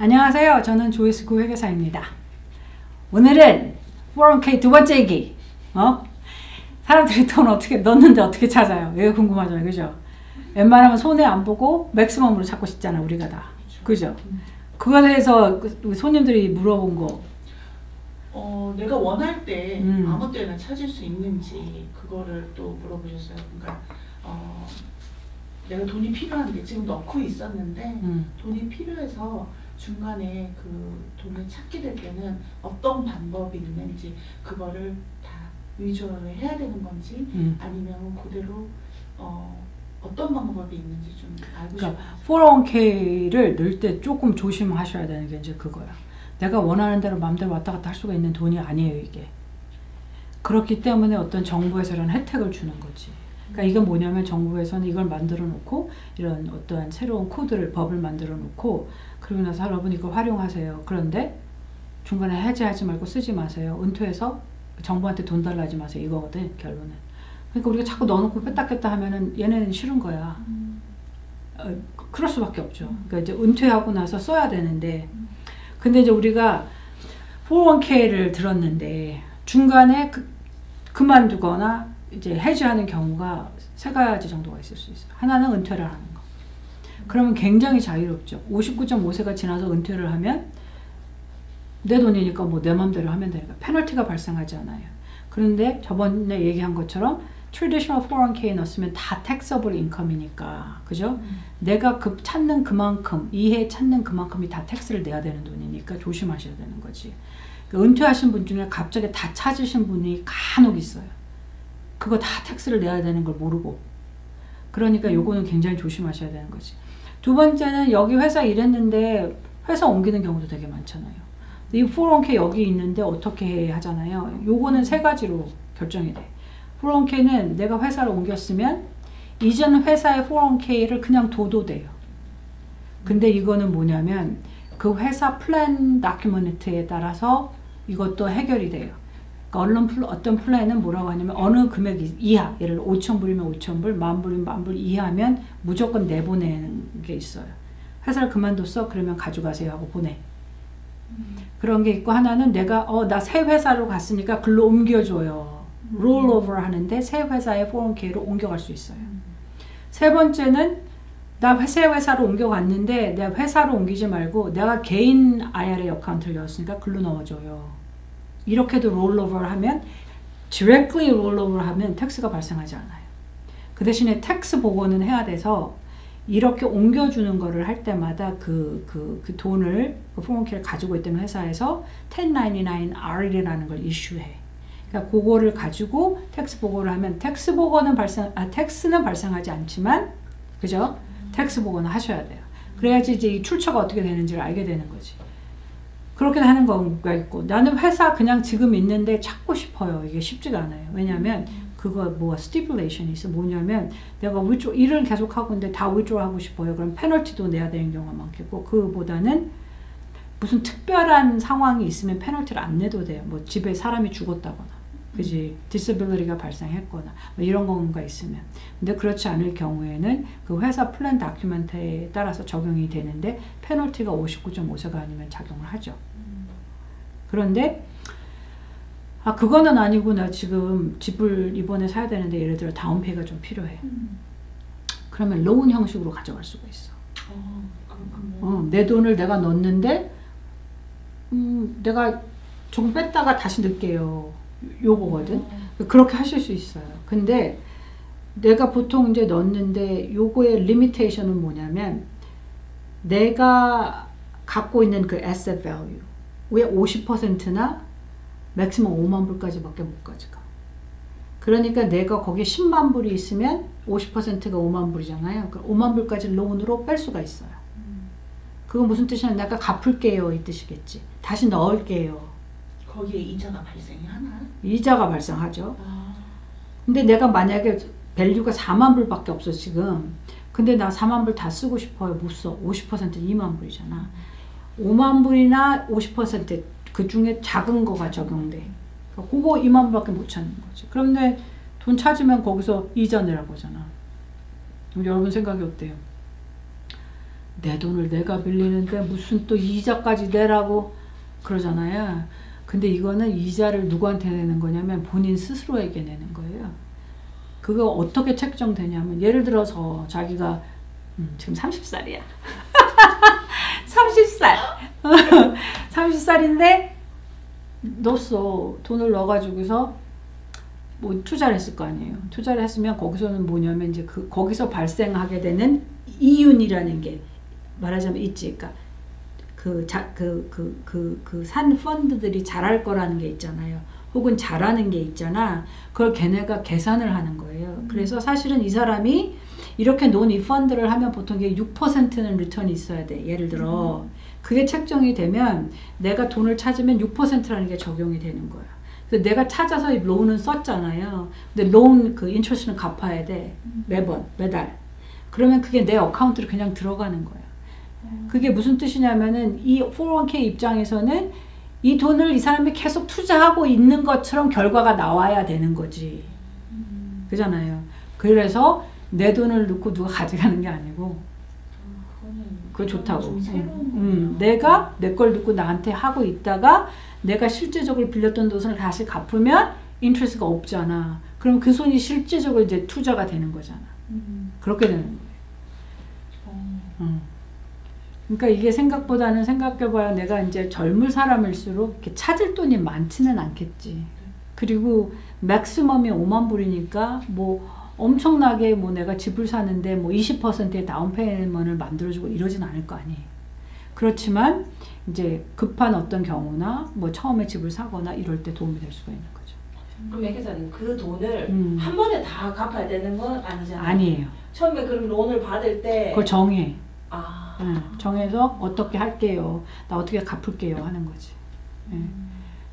안녕하세요. 저는 조이스코 회계사입니다. 오늘은 401k 두 번째 얘기. 사람들이 돈 어떻게 넣는데 어떻게 찾아요? 이거 궁금하잖아요. 그죠? 웬만하면 손해 안 보고 맥시멈으로 찾고 싶잖아, 우리가 다. 그죠? 그거에 대해서 손님들이 물어본 거. 내가 원할 때 아무 때나 찾을 수 있는지 그거를 또 물어보셨어요. 그러니까 내가 돈이 필요한데 지금 넣고 있었는데 돈이 필요해서 중간에 그 돈을 찾게 될 때는 어떤 방법이 있는지 그거를 다 위조를 해야 되는 건지 아니면 그대로 어떤 방법이 있는지 좀 알고 싶어요. 그러니까 401k를 넣을 때 조금 조심하셔야 되는 게 이제 그거야. 내가 원하는 대로 마음대로 왔다 갔다 할 수가 있는 돈이 아니에요, 이게. 그렇기 때문에 어떤 정부에서는 혜택을 주는 거지. 그러니까 이건 뭐냐면 정부에서는 이걸 만들어 놓고 이런 어떠한 새로운 코드를, 법을 만들어 놓고 그러고 나서 여러분 이거 활용하세요. 그런데 중간에 해지하지 말고 쓰지 마세요. 은퇴해서 정부한테 돈 달라 하지 마세요. 이거거든, 결론은. 그러니까 우리가 자꾸 넣어놓고 뺐다 뺐다 하면은 얘네는 싫은 거야. 그럴 수밖에 없죠. 그러니까 이제 은퇴하고 나서 써야 되는데 근데 이제 우리가 401k를 들었는데 중간에 그만두거나 이제 해지하는 경우가 세 가지 정도가 있을 수 있어요. 하나는 은퇴를 하는 거. 그러면 굉장히 자유롭죠. 59.5세가 지나서 은퇴를 하면 내 돈이니까 뭐 내 맘대로 하면 되니까 페널티가 발생하지 않아요. 그런데 저번에 얘기한 것처럼 traditional 401k 넣었으면 다 taxable income이니까, 그죠? 내가 찾는 그만큼, 이해 찾는 그만큼이 다 텍스를 내야 되는 돈이니까 조심하셔야 되는 거지. 그러니까 은퇴하신 분 중에 갑자기 다 찾으신 분이 간혹 있어요. 그거 다 텍스를 내야 되는 걸 모르고. 그러니까 요거는 굉장히 조심하셔야 되는 거지. 두 번째는 여기 회사 일했는데 회사 옮기는 경우도 되게 많잖아요. 이 401k 여기 있는데 어떻게 하잖아요. 요거는 세 가지로 결정이 돼. 401k는 내가 회사를 옮겼으면 이전 회사의 401k를 그냥 둬도 돼요. 근데 이거는 뭐냐면 그 회사 플랜 다큐멘트에 따라서 이것도 해결이 돼요. 그러니까 어떤 플랜은 뭐라고 하냐면 어느 금액 이하, 예를 들어 5,000불이면 5,000불, 10,000불이면 10,000불 이하면 무조건 내보내는 게 있어요. 회사를 그만뒀어? 그러면 가져가세요 하고 보내. 그런 게 있고 하나는 내가 나 새 회사로 갔으니까 글로 옮겨줘요. 롤오버 하는데 새 회사의 401k로 옮겨갈 수 있어요. 세 번째는 나 새 회사로 옮겨갔는데 내가 회사로 옮기지 말고 내가 개인 IRA 어카운트를 열었으니까 글로 넣어줘요. 이렇게도 롤오버를 하면 directly 롤오버를 하면 텍스가 발생하지 않아요. 그 대신에 텍스 보고는 해야 돼서 이렇게 옮겨주는 거를 할 때마다 그 돈을 401k를 가지고 있던 회사에서 1099R이라는 걸 이슈해. 그러니까 그거를 가지고 텍스 보고를 하면 텍스 보고는 텍스는 발생하지 않지만, 그죠? 텍스 보고는 하셔야 돼요. 그래야지 이제 이 출처가 어떻게 되는지를 알게 되는 거지. 그렇게 하는 경우가 있고, 나는 회사 그냥 지금 있는데 찾고 싶어요. 이게 쉽지가 않아요. 왜냐면 그거 stipulation이 있어. 뭐냐면 내가 일을 계속 하고 있는데 다 withdraw 하고 싶어요. 그럼 페널티도 내야 되는 경우가 많겠고, 그보다는 무슨 특별한 상황이 있으면 페널티를 안 내도 돼요. 뭐 집에 사람이 죽었다거나, 그지? 디스빌리티가 발생했거나 뭐 이런 건가 있으면. 근데 그렇지 않을 경우에는 그 회사 플랜 다큐멘트에 따라서 적용이 되는데 페널티가 59.5세가 아니면 작용을 하죠. 그런데 그거는 아니고 나 지금 집을 이번에 사야 되는데 예를 들어 다운페이가 좀 필요해. 그러면 로운 형식으로 가져갈 수가 있어. 내 돈을 내가 넣었는데 내가 조금 뺐다가 다시 넣을게요. 요거거든. 그렇게 하실 수 있어요. 근데 내가 보통 이제 넣었는데 요거의 리미테이션은 뭐냐면 내가 갖고 있는 그 asset value 왜 50%나 맥시멈 5만 불까지 밖에 못 가져가. 그러니까 내가 거기에 10만 불이 있으면 50%가 5만 불이잖아요. 그러니까 5만 불까지 론으로 뺄 수가 있어요. 그건 무슨 뜻이냐면 내가 갚을게요 이 뜻이겠지. 다시 넣을게요. 거기에 이자가 발생이 하나? 이자가 발생하죠. 근데 내가 만약에 밸류가 4만 불밖에 없어 지금. 근데 나 4만 불 다 쓰고 싶어요. 못 써. 50% 2만 불이잖아. 5만 불이나 50% 그 중에 작은 거가 적용돼. 그러니까 그거 2만 불밖에 못 찾는 거지. 그런데 돈 찾으면 거기서 이자 내라고 하잖아. 여러분 생각이 어때요? 내 돈을 내가 빌리는데 무슨 또 이자까지 내라고 그러잖아요. 근데 이거는 이자를 누구한테 내는 거냐면 본인 스스로에게 내는 거예요. 그거 어떻게 책정되냐면 예를 들어서 자기가 지금 30살이야. 30살. 30살인데 넣었어. 돈을 넣어가지고서 뭐 투자를 했을 거 아니에요. 투자를 했으면 거기서는 뭐냐면 이제 거기서 발생하게 되는 이윤이라는 게 말하자면 있지. 그러니까 산 펀드들이 잘할 거라는 게 있잖아요. 혹은 잘하는 게 있잖아. 그걸 걔네가 계산을 하는 거예요. 그래서 사실은 이 사람이 이렇게 놓은 이 펀드를 하면 보통 이게 6%는 리턴이 있어야 돼. 예를 들어 그게 책정이 되면 내가 돈을 찾으면 6%라는 게 적용이 되는 거야. 그래서 내가 찾아서 이 론은 썼잖아요. 근데 론 그 인트레스는 갚아야 돼. 매달. 그러면 그게 내 어카운트로 그냥 들어가는 거야. 그게 무슨 뜻이냐면은 이 401k 입장에서는 이 돈을 이 사람이 계속 투자하고 있는 것처럼 결과가 나와야 되는 거지. 그잖아요. 그래서 내 돈을 넣고 누가 가져가는 게 아니고 그거 좋다고. 내가 내 걸 넣고 나한테 하고 있다가 내가 실제적으로 빌렸던 돈을 다시 갚으면 인트레스가 없잖아. 그럼 그 손이 실제적으로 이제 투자가 되는 거잖아. 그렇게 되는 거예요. 그러니까 이게 생각보다는 생각해봐야 내가 이제 젊은 사람일수록 이렇게 찾을 돈이 많지는 않겠지. 그리고 맥시멈이 5만 불이니까 뭐 엄청나게 뭐 내가 집을 사는데 뭐 20%의 다운페이먼트를 만들어주고 이러진 않을 거 아니에요. 그렇지만 이제 급한 어떤 경우나 뭐 처음에 집을 사거나 이럴 때 도움이 될 수가 있는 거죠. 그럼 매개사는 그 돈을 한 번에 다 갚아야 되는 건 아니잖아요. 아니에요. 처음에 그럼 론을 받을 때 그걸 정해. 아. 정해서 어떻게 할게요. 나 어떻게 갚을게요 하는 거지.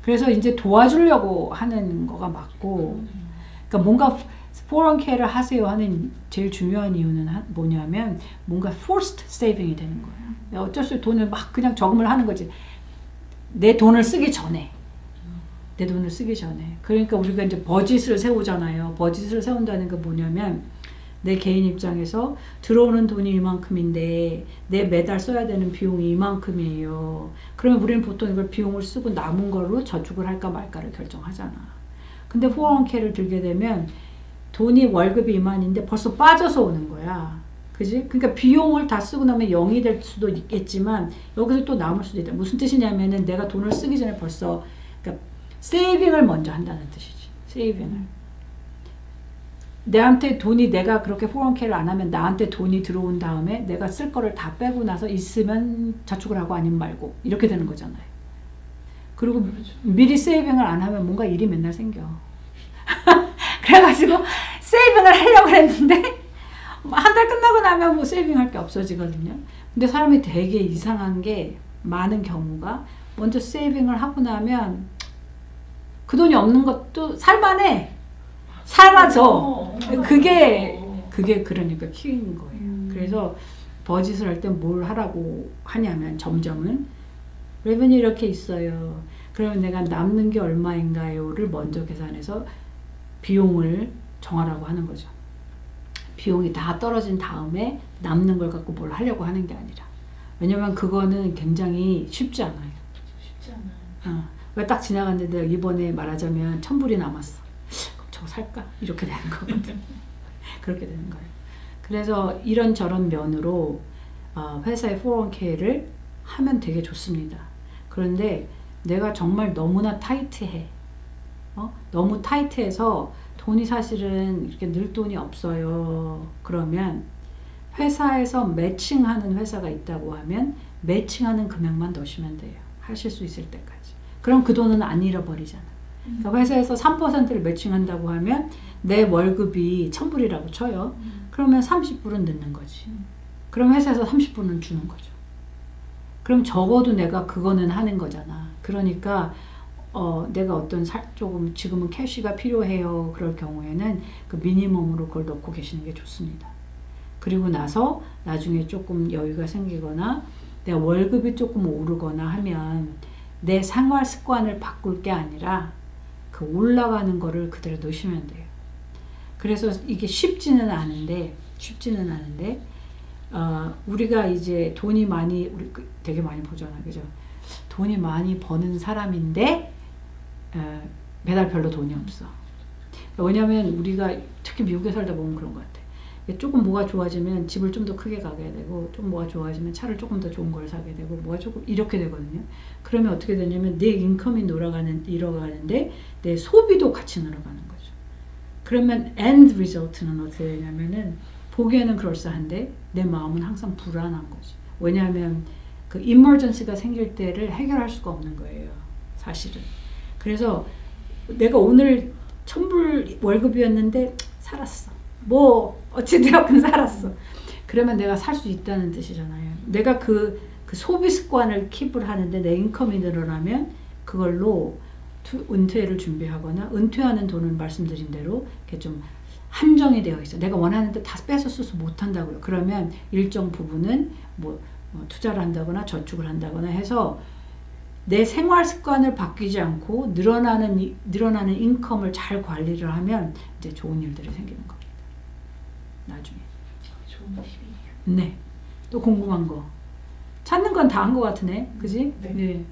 그래서 이제 도와주려고 하는 거가 맞고, 그러니까 뭔가 401k를 하세요 하는 제일 중요한 이유는 뭐냐면 뭔가 forced saving이 되는 거예요. 어쩔 수 없이 돈을 막 그냥 저금을 하는 거지. 내 돈을 쓰기 전에. 내 돈을 쓰기 전에. 그러니까 우리가 이제 버짓을 세우잖아요. 버짓을 세운다는 게 뭐냐면 내 개인 입장에서 들어오는 돈이 이만큼인데 내 매달 써야 되는 비용이 이만큼이에요. 그러면 우리는 보통 이걸 비용을 쓰고 남은 걸로 저축을 할까 말까를 결정하잖아. 근데 401k를 들게 되면 돈이 월급이 이만인데 벌써 빠져서 오는 거야. 그지? 그러니까 비용을 다 쓰고 나면 0이 될 수도 있겠지만 여기서 또 남을 수도 있다. 무슨 뜻이냐면은 내가 돈을 쓰기 전에 벌써 그러니까 세이빙을 먼저 한다는 뜻이지. 세이빙을. 내한테 돈이 내가 그렇게 401k를 안 하면 나한테 돈이 들어온 다음에 내가 쓸 거를 다 빼고 나서 있으면 저축을 하고 아니면 말고 이렇게 되는 거잖아요. 그리고 그렇죠. 미리 세이빙을 안 하면 뭔가 일이 맨날 생겨. 그래가지고 세이빙을 하려고 했는데 한 달 끝나고 나면 뭐 세이빙 할 게 없어지거든요. 근데 사람이 되게 이상한 게 많은 경우가 먼저 세이빙을 하고 나면 그 돈이 없는 것도 살만해. 살아져. 그게 그러니까 키인 거예요. 그래서 버짓을 할 때 뭘 하라고 하냐면 점점은 레베뉴 이렇게 있어요. 그러면 내가 남는 게 얼마인가요를 먼저 계산해서 비용을 정하라고 하는 거죠. 비용이 다 떨어진 다음에 남는 걸 갖고 뭘 하려고 하는 게 아니라. 왜냐면 그거는 굉장히 쉽지 않아요. 쉽지 않아요. 왜 딱 지나갔는데 이번에 말하자면 1,000불이 남았어. 저거 살까? 이렇게 되는 거거든. 그렇게 되는 거예요. 그래서 이런저런 면으로 회사의 401k를 하면 되게 좋습니다. 그런데 내가 정말 너무나 타이트해. 너무 타이트해서 돈이 사실은 이렇게 늘 돈이 없어요. 그러면 회사에서 매칭하는 회사가 있다고 하면 매칭하는 금액만 넣으시면 돼요. 하실 수 있을 때까지. 그럼 그 돈은 안 잃어버리잖아. 그러니까 회사에서 3%를 매칭한다고 하면 내 월급이 1,000불이라고 쳐요. 그러면 30불은 넣는 거지. 그럼 회사에서 30불은 주는 거죠. 그럼 적어도 내가 그거는 하는 거잖아. 그러니까 내가 어떤 조금 지금은 캐시가 필요해요. 그럴 경우에는 그 미니멈으로 그걸 넣고 계시는 게 좋습니다. 그리고 나서 나중에 조금 여유가 생기거나 내가 월급이 조금 오르거나 하면 내 생활 습관을 바꿀 게 아니라 그 올라가는 거를 그대로 넣으시면 돼요. 그래서 이게 쉽지는 않은데 우리가 이제 돈이 많이 우리 되게 많이 보잖아, 그죠? 돈이 많이 버는 사람인데 매달 별로 돈이 없어. 왜냐면 우리가 특히 미국에 살다 보면 그런 것 같아. 조금 뭐가 좋아지면 집을 좀 더 크게 가게 되고, 좀 뭐가 좋아지면 차를 조금 더 좋은 걸 사게 되고, 뭐가 조금 이렇게 되거든요. 그러면 어떻게 되냐면 내 인컴이 늘어가는데 내 소비도 같이 늘어가는 거죠. 그러면 end result는 어떻게 되냐면은 보기에는 그럴싸한데 내 마음은 항상 불안한 거지. 왜냐하면 그 emergency가 생길 때를 해결할 수가 없는 거예요, 사실은. 그래서 내가 오늘 1,000불 월급이었는데 살았어. 뭐 어찌되었든 살았어. 그러면 내가 살 수 있다는 뜻이잖아요. 내가 그 소비 습관을 킵을 하는데 내 인컴이 늘어나면 그걸로 은퇴를 준비하거나, 은퇴하는 돈은 말씀드린 대로 이렇게 좀 한정이 되어 있어. 내가 원하는데 다 뺏어 쓰지 못한다고요. 그러면 일정 부분은 뭐 투자를 한다거나 저축을 한다거나 해서 내 생활 습관을 바뀌지 않고 늘어나는 인컴을 잘 관리를 하면 이제 좋은 일들이 생기는 겁니다. 나중에. 좋은 팁이에요. 네. 또 궁금한 거. 찾는 건 다 한 것 같으네. 그지? 네. 네.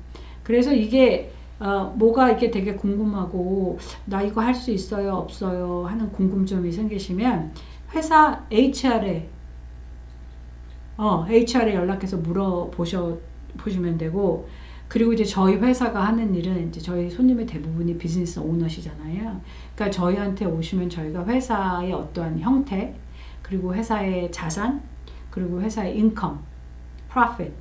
그래서 이게 뭐가 이렇게 되게 궁금하고 나 이거 할 수 있어요 없어요 하는 궁금점이 생기시면 회사 HR에 연락해서 물어보시면 되고, 그리고 이제 저희 회사가 하는 일은 이제 저희 손님의 대부분이 비즈니스 오너시잖아요. 그러니까 저희한테 오시면 저희가 회사의 어떠한 형태, 그리고 회사의 자산, 그리고 회사의 인컴, profit,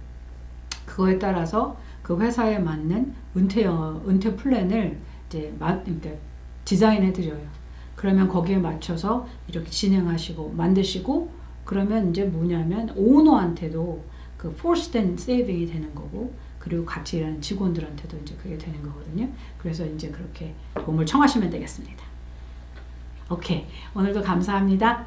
그거에 따라서 그 회사에 맞는 은퇴 플랜을 이제 그러니까 디자인해 드려요. 그러면 거기에 맞춰서 이렇게 진행하시고 만드시고, 그러면 이제 뭐냐면 오너한테도 그 forced saving이 되는 거고, 그리고 같이 일하는 직원들한테도 이제 그게 되는 거거든요. 그래서 이제 그렇게 도움을 청하시면 되겠습니다. 오케이. 오늘도 감사합니다.